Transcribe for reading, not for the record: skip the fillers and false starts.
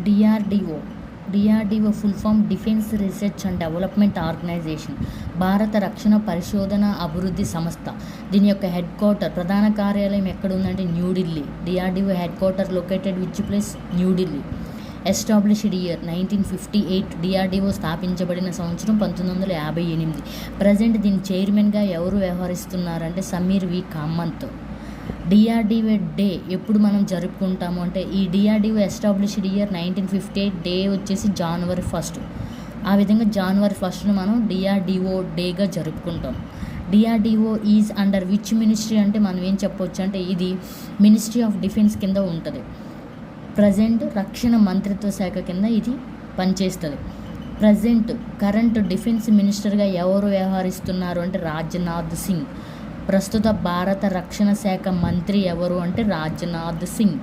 DRDO. DRDO full form defence research and development organisation, భారత రక్షణ పరిశోధన అభివృద్ధి సంస్థ. దీని యొక్క హెడ్ క్వార్టర్, ప్రధాన కార్యాలయం ఎక్కడ ఉందంటే New Delhi. DRDO head quarter located which place? New Delhi. Established year 1958. DRDO స్థాపించబడిన సంవత్సరం 1958. ప్రజెంట్ దీని చైర్మన్గా ఎవరు వ్యవహరిస్తున్నారంటే సమీర్ వి కామంత్. డిఆర్డిఓ డే ఎప్పుడు మనం జరుపుకుంటాము అంటే, ఈ డిఆర్డిఓ ఎస్టాబ్లిష్డ్ ఇయర్ 1958, డే వచ్చేసి January 1. ఆ విధంగా January 1 మనం డిఆర్డిఓ డేగా జరుపుకుంటాం. DRDO is under which ministry అంటే మనం ఏం చెప్పవచ్చు అంటే, ఇది మినిస్ట్రీ ఆఫ్ డిఫెన్స్ కింద ఉంటుంది. ప్రజెంట్ రక్షణ మంత్రిత్వ శాఖ కింద ఇది పనిచేస్తుంది. కరెంట్ డిఫెన్స్ మినిస్టర్గా ఎవరు వ్యవహరిస్తున్నారు అంటే రాజ్నాథ్ సింగ్. ప్రస్తుత భారత రక్షణ శాఖ మంత్రి ఎవరు అంటే రాజ్నాథ్ సింగ్.